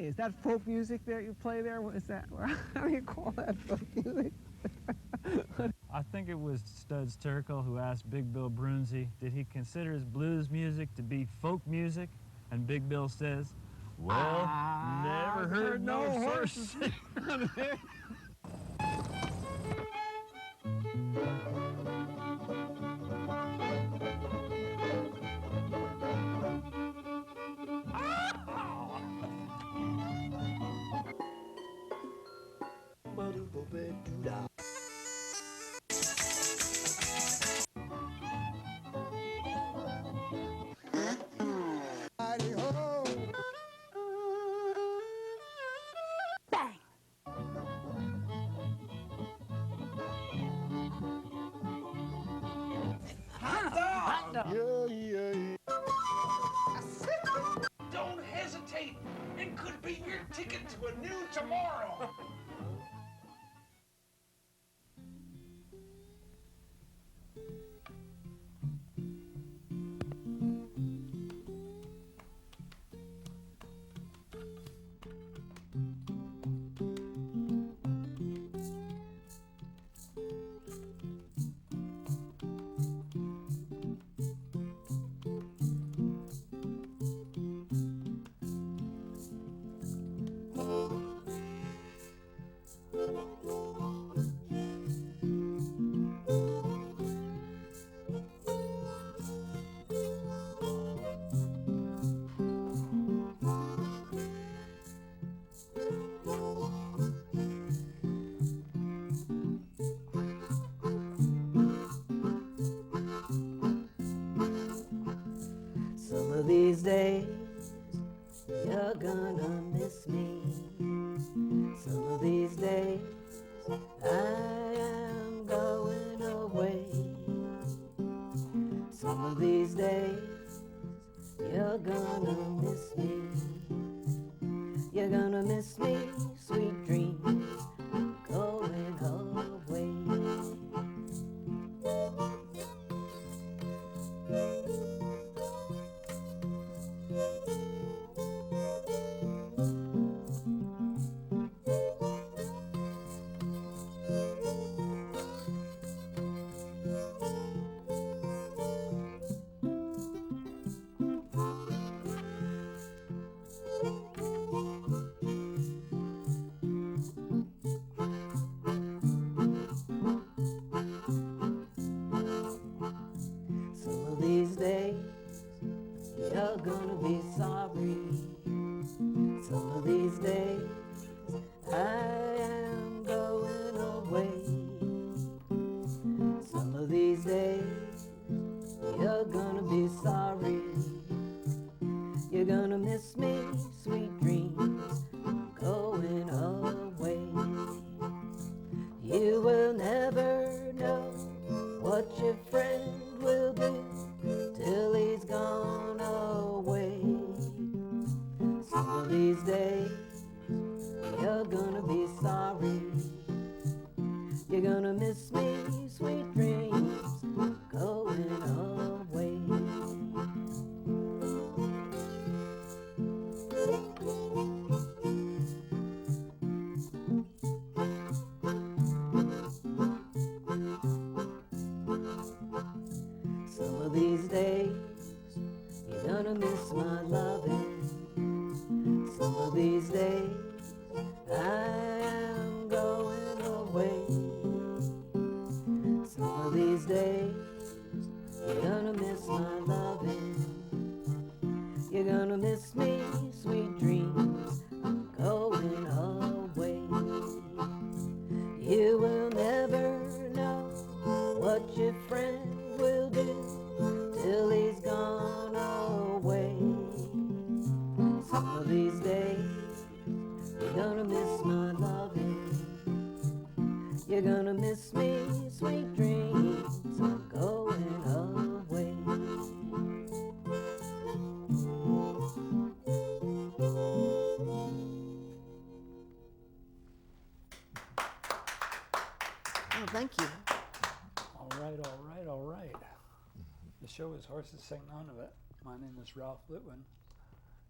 Is that folk music that you play there? What is that? How do you call that folk music? I think it was Studs Terkel who asked Big Bill Brunzi, did he consider his blues music to be folk music? And Big Bill says, well, never heard no horses. Don't hesitate. It could be your ticket to a new tomorrow. Some of these days you're gonna miss me. Some of these days I am going away. Some of these days you're gonna miss me. You're gonna miss me, sweet dreams, going away. Some of these days you're gonna be sorry. Some of these days I am going away. Some of these days you're gonna be sorry. You're gonna miss me, sweet dreams, going away. You will never know what your friend will do till he's gone away. Some of these days you're gonna be sorry. You're gonna miss me, sweet dreams, going away. Some of these days you're gonna miss my loving. Some of these days I am going away. Some of these days you're gonna miss my loving. You're gonna miss me, sweet dreams, I'm going away. You will never know what your friend will do till he's gone away. Some of these days you're gonna miss my loving. You're gonna miss me, sweet dreams, I'm going away. Oh, thank you. All right, all right, all right. The show is Horses Sing None of It. My name is Ralph Litwin,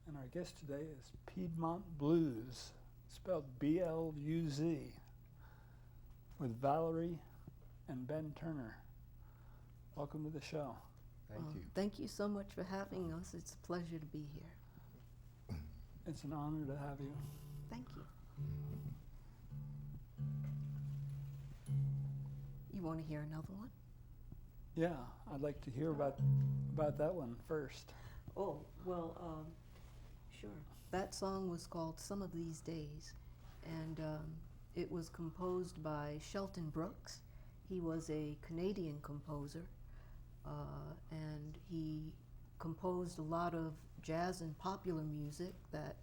And our guest today is Piedmont Bluz, spelled B-L-U-Z, with Valerie and Ben Turner. Welcome to the show. Thank you. Thank you so much for having us. It's a pleasure to be here. It's an honor to have you. Thank you. You want to hear another one? Yeah, I'd like to hear about that one first. Oh, well, sure. That song was called Some of These Days, and it was composed by Shelton Brooks. He was a Canadian composer, and he composed a lot of jazz and popular music that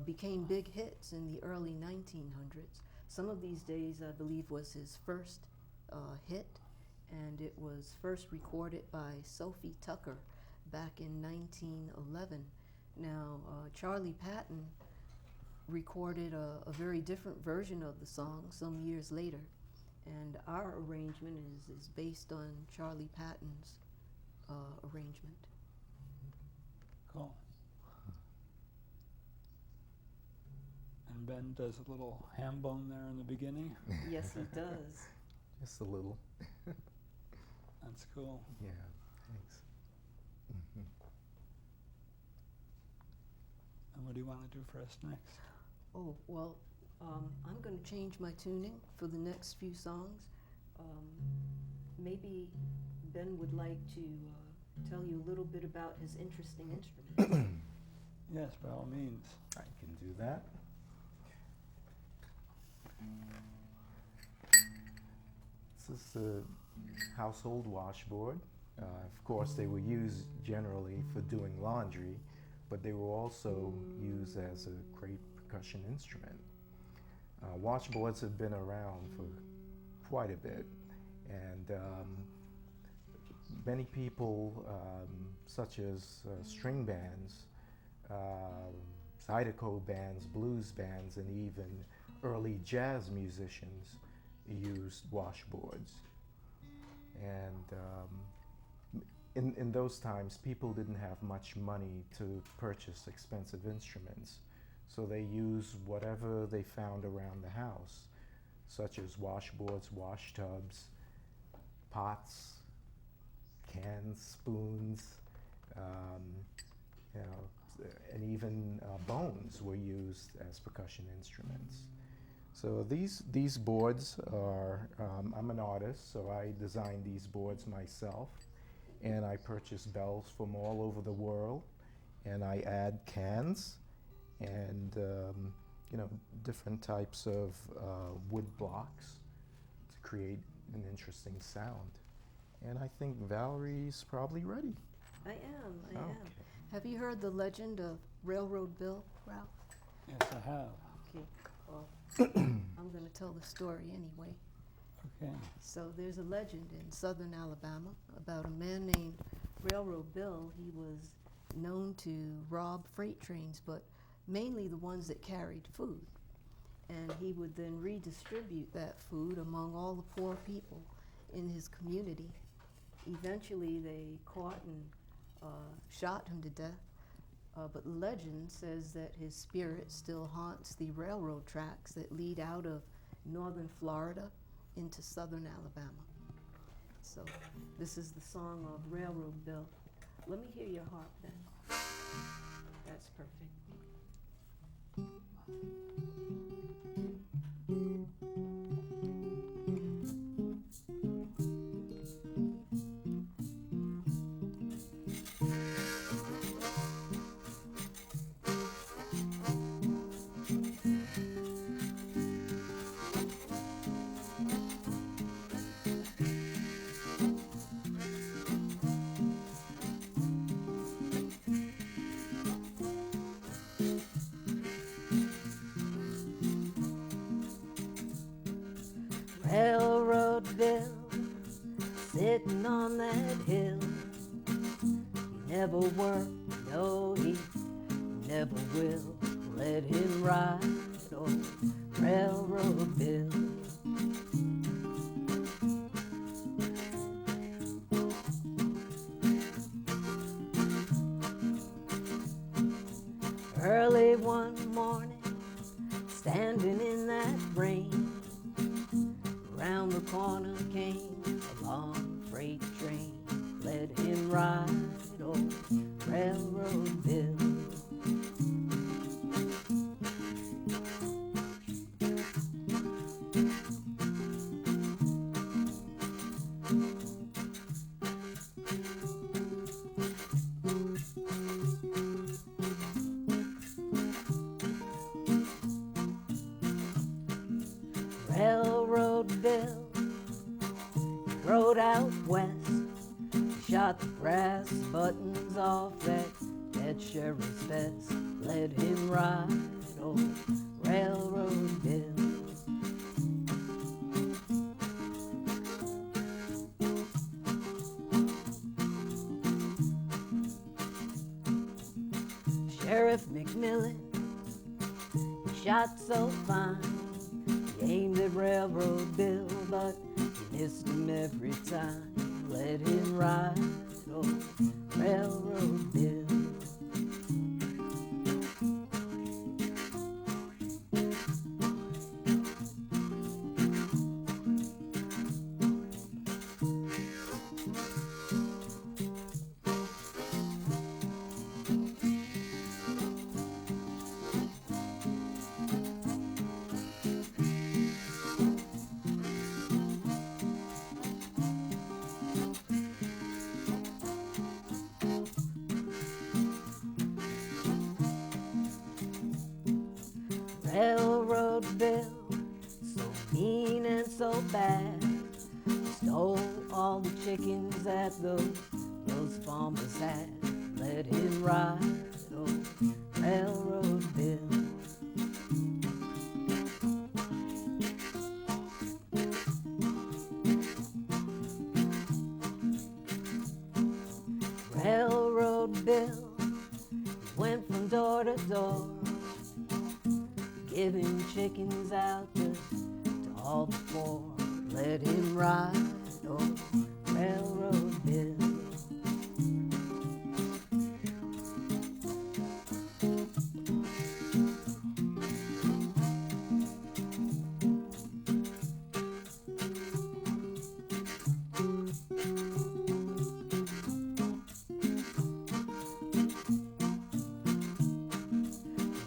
became big hits in the early 1900s. Some of These Days, I believe, was his first hit, and it was first recorded by Sophie Tucker back in 1911. Now, Charlie Patton recorded a very different version of the song some years later, and our arrangement is based on Charlie Patton's arrangement. Cool. And Ben does a little ham bone there in the beginning. Yes, he does. Just a little. That's cool. Yeah, thanks. Mhm. And what do you want to do for us next? Oh, well, I'm going to change my tuning for the next few songs. Maybe Ben would like to tell you a little bit about his interesting instrument. Yes, by all means. I can do that. This is a household washboard. Of course, they were used generally for doing laundry, but they were also used as a great percussion instrument. Washboards have been around for quite a bit, and many people, such as string bands, zydeco bands, blues bands, and even early jazz musicians used washboards. And in those times, people didn't have much money to purchase expensive instruments, so they used whatever they found around the house, such as washboards, wash tubs, pots, cans, spoons, and even bones were used as percussion instruments. So these boards are, I'm an artist, so I designed these boards myself, and I purchase bells from all over the world, and I add cans and different types of wood blocks to create an interesting sound. And I think Valerie's probably ready. I am. Okay. Have you heard the legend of Railroad Bill, Ralph? Yes, I have. Okay, well, I'm going to tell the story anyway. Okay. So there's a legend in southern Alabama about a man named Railroad Bill. He was known to rob freight trains, but mainly the ones that carried food. And he would then redistribute that food among all the poor people in his community. Eventually they caught and shot him to death, but legend says that his spirit still haunts the railroad tracks that lead out of northern Florida into southern Alabama. So this is the song of Railroad Bill. Let me hear your harp then. That's perfect. Railroad Bill, sitting on that hill. He never worked, no, he never will. Let him ride, old Railroad Bill. morning, standing in that rain. Round the corner came a long freight train. Let him ride, old Railroad Bill. Railroad Bill rode out west, shot the brass buttons off that dead sheriff's vest. Let him ride, old Railroad Bill. Sheriff McMillan, he shot so fine. He aimed at Railroad Bill, but he missed him every time. Let him ride, old Railroad Bill. Railroad Bill, so mean and so bad, stole all the chickens that those farmers had. Let him ride, old Railroad Bill. Railroad Bill went from door to door, giving chickens out just to all the poor. Let him ride, old Railroad Bill.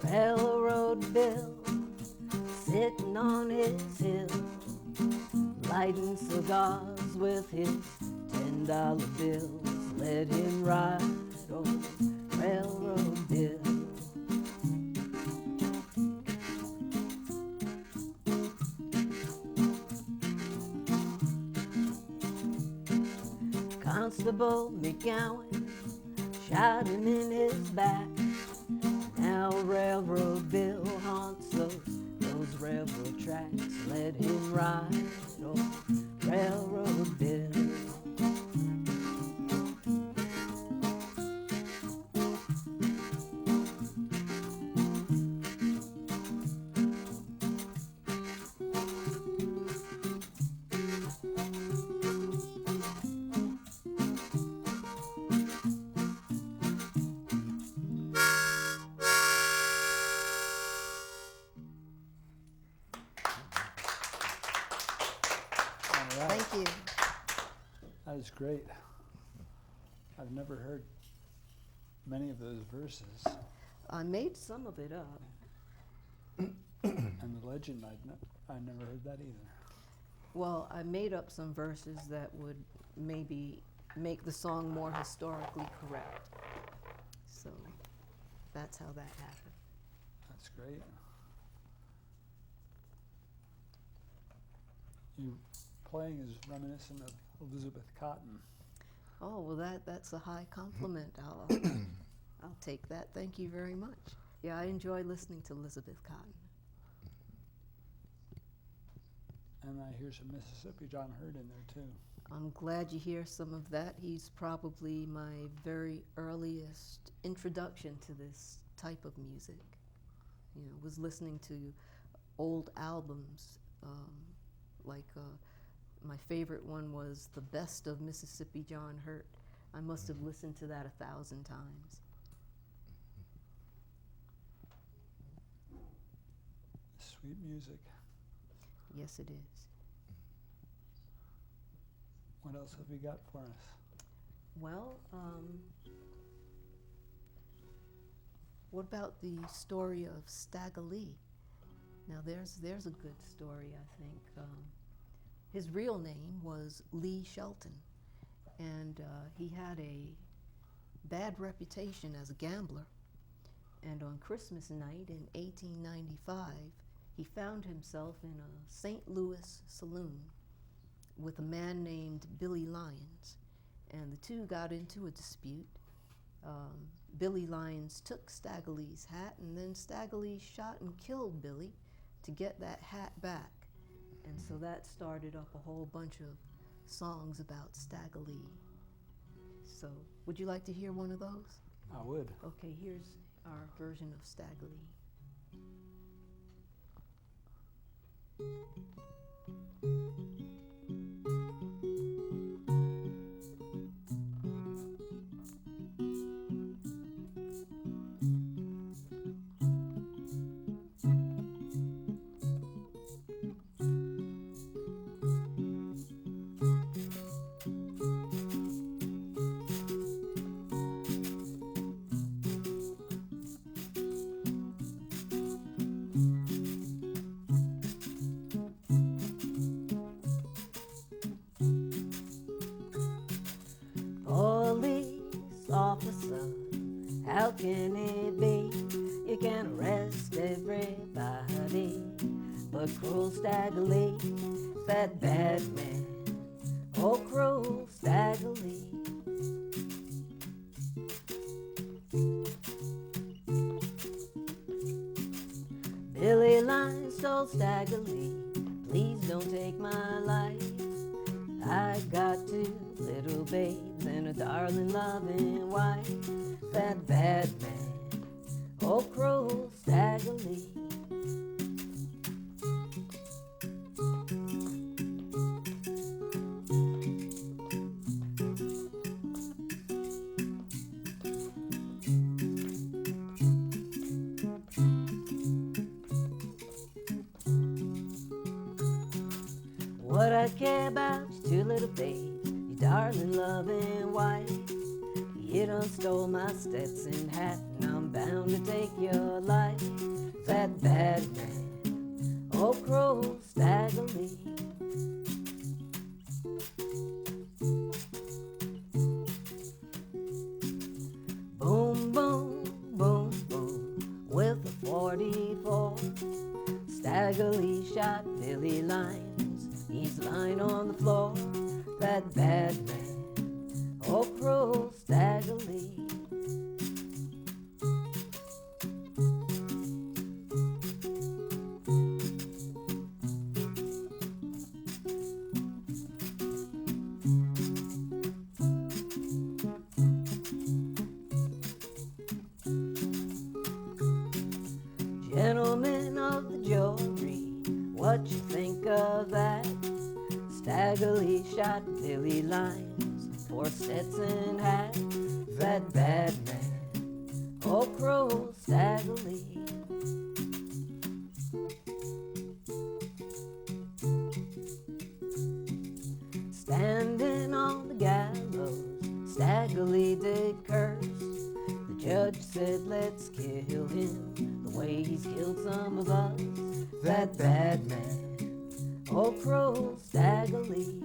Railroad Bill, sitting on his hill, lighting cigars with his $10 bills. Let him ride, old Railroad Bill. Constable McGowan shot him in his back. Now Railroad Bill haunts those railroad tracks. Let him ride, old Railroad Bill. All right. Thank you. That was great. I've never heard many of those verses. I made some of it up. And the legend, I never heard that either. Well, I made up some verses that would maybe make the song more historically correct. So that's how that happened. That's great. You playing is reminiscent of Elizabeth Cotton. Oh, well, that's a high compliment. I'll take that. Thank you very much. Yeah, I enjoy listening to Elizabeth Cotton. And I hear some Mississippi John Hurt in there too. I'm glad you hear some of that. He's probably my very earliest introduction to this type of music. You know, was listening to old albums, my favorite one was The Best of Mississippi John Hurt. I must have listened to that 1,000 times. sweet music. Yes, it is. What else have you got for us? Well, what about the story of Stagger Lee? Now, there's a good story, I think. His real name was Lee Shelton, and he had a bad reputation as a gambler. And on Christmas night in 1895, he found himself in a St. Louis saloon with a man named Billy Lyons, and the two got into a dispute. Billy Lyons took Stagger Lee's hat, and then Stagger Lee shot and killed Billy to get that hat back. And so that started up a whole bunch of songs about Stagger Lee. So, would you like to hear one of those? I would. Okay, here's our version of Stagger Lee. Police officer, how can it be? You can arrest everybody, but cruel Stagger Lee, that bad man, oh cruel Stagger Lee. Billy Lyons told Stagger Lee, please don't take my life. I got two little babes and a darling loving wife. That bad man, oh cruel Stagger Lee. What I care about your two little babes, your darling loving wife. You done stole my Stetson hat, and I'm bound to take your life. That bad man, oh cruel Stagger Lee. Boom, boom, boom, boom, with a 44. Stagger Lee shot Billy Lyons, he's lying on the floor. That bad man, oh cruel Stagger Lee. Gentlemen of the jury, what you think of that? Stagger Lee shot Billy Lyons for Stetson hat. That bad man, oh cruel Stagger Lee. Standing on the gallows, Stagger Lee did curse. The judge said, let's kill him the way he's killed some of us. That bad man, oh cruel Stagger Lee.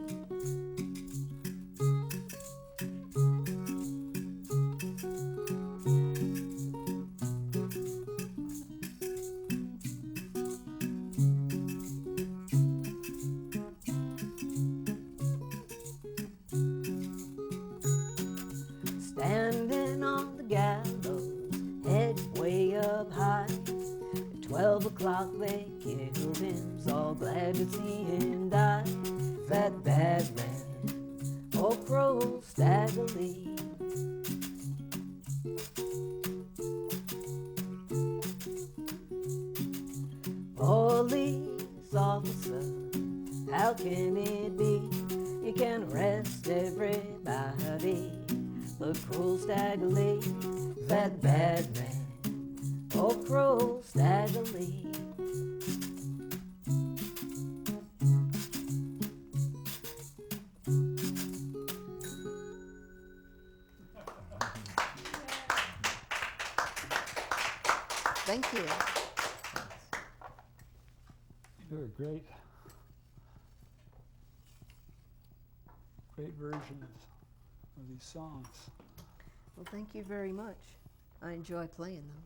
Standing on the gallows, head way up high. At 12 o'clock they killed him, so all glad to see him die. That bad man, oh cruel Stagger Lee. Police officer, how can it be? You can arrest everybody, but cruel Stagger Lee, that bad man, oh cruel Stagger Lee. They're great versions of these songs. Well, thank you very much. I enjoy playing them.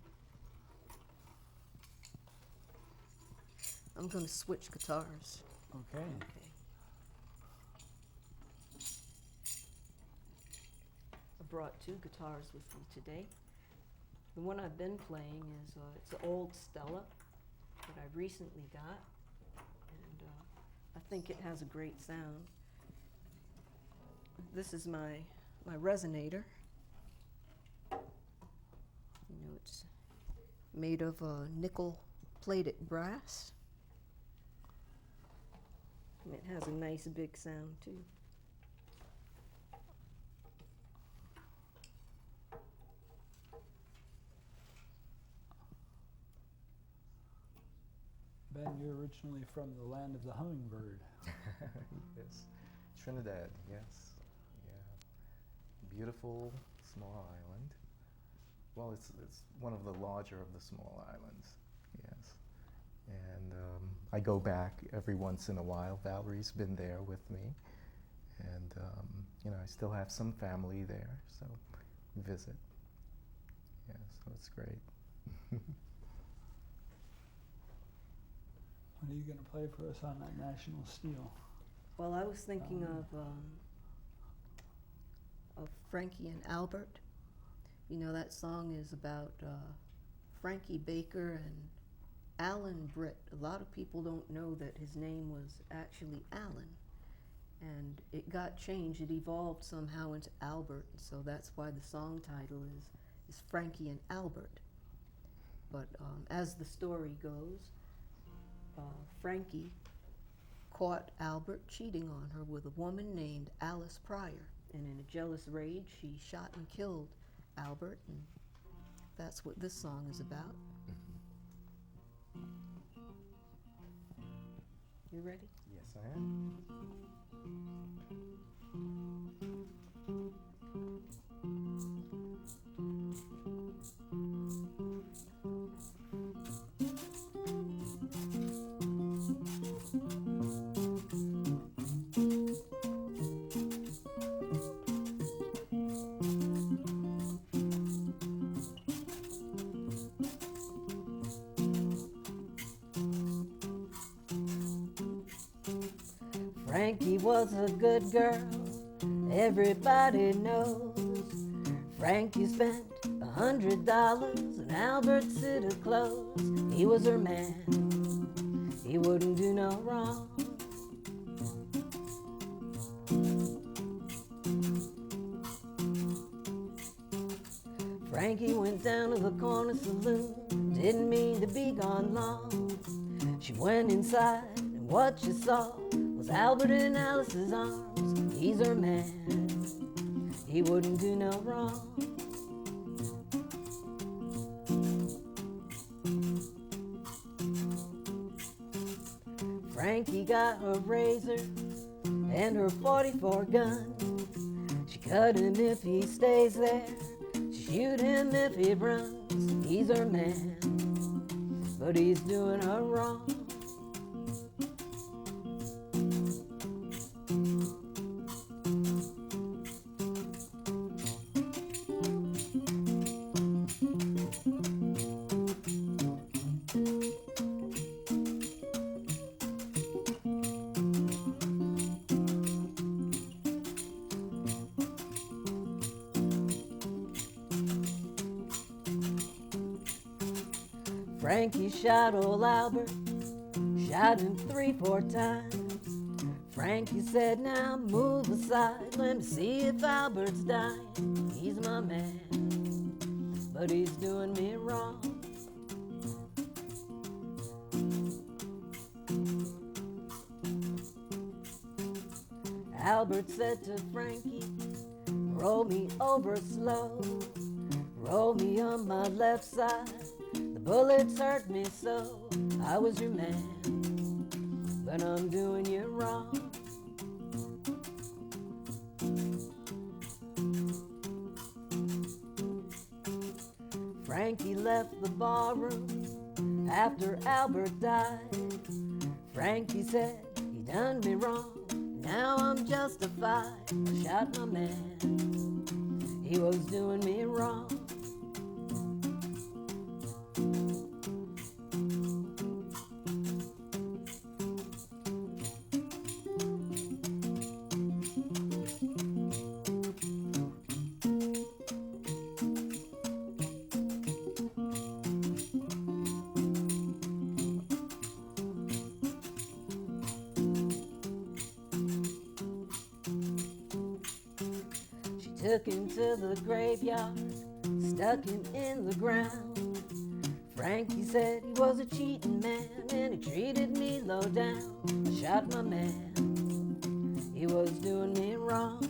I'm going to switch guitars. Okay. I brought two guitars with me today. The one I've been playing is it's an old Stella that I recently got, and I think it has a great sound. This is my resonator. You know, it's made of nickel-plated brass. And it has a nice big sound too. Ben, you're originally from the land of the hummingbird. Yes, Trinidad, yes. Yeah. Beautiful small island. Well, it's one of the larger of the small islands, yes. And I go back every once in a while. Valerie's been there with me. And, you know, I still have some family there, so visit. Yeah, so it's great. What are you going to play for us on that National Steel? Well, I was thinking of Frankie and Albert. You know, that song is about Frankie Baker and Alan Britt. A lot of people don't know that his name was actually Alan, and it got changed. It evolved somehow into Albert, so that's why the song title is Frankie and Albert. But as the story goes, Frankie caught Albert cheating on her with a woman named Alice Pryor, and in a jealous rage, she shot and killed Albert, and that's what this song is about. You ready? Yes, I am. Frankie was a good girl, everybody knows. Frankie spent $100 on Albert's suit of clothes. He was her man, he wouldn't do no wrong. Frankie went down to the corner saloon, didn't mean to be gone long. She went inside, and what she saw was Albert in Alice's arms. He's her man, he wouldn't do no wrong. Frankie got her razor and her .44 gun. She cut him if he stays there, she shoot him if he runs. He's her man, but he's doing her wrong. Frankie shot old Albert, shot him 3-4 times. Frankie said, now move aside, let me see if Albert's dying. He's my man, but he's doing me wrong. Albert said to Frankie, roll me over slow, roll me on my left side. The bullets hurt me so, I was your man, but I'm doing you wrong. Frankie left the barroom after Albert died. Frankie said he done me wrong. Now I'm justified. I shot my man. He was doing me wrong. Took him to the graveyard, stuck him in the ground. Frankie said he was a cheating man and he treated me low down. I shot my man, he was doing me wrong.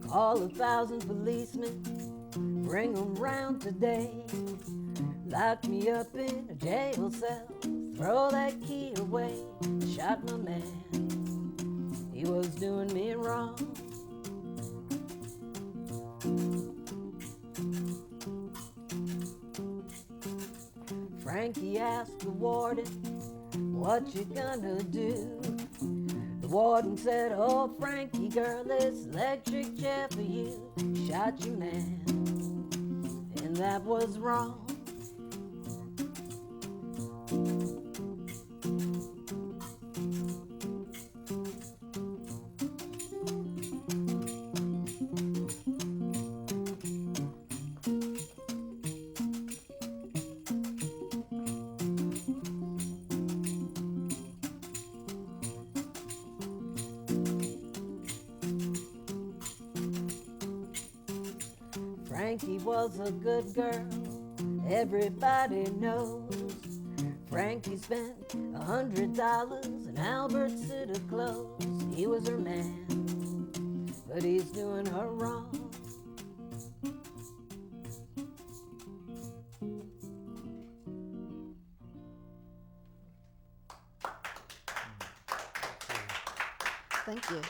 Call 1,000 policemen, bring them round today. Lock me up in a jail cell, throw that key away. Shot my man, he was doing me wrong. Frankie asked the warden, what you gonna do? The warden said, oh Frankie girl, this electric chair for you. Shot your man, and that was wrong. Frankie was a good girl, everybody knows. Frankie spent $100 in Albert's suit of clothes. He was her man, but he's doing her wrong. Thank you.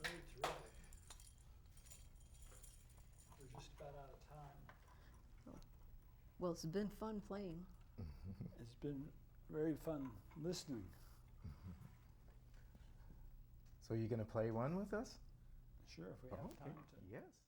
Very terrific. We're just about out of time. Well, it's been fun playing. It's been very fun listening. So you're going to play one with us? Sure, if we have Okay. time to. Yes.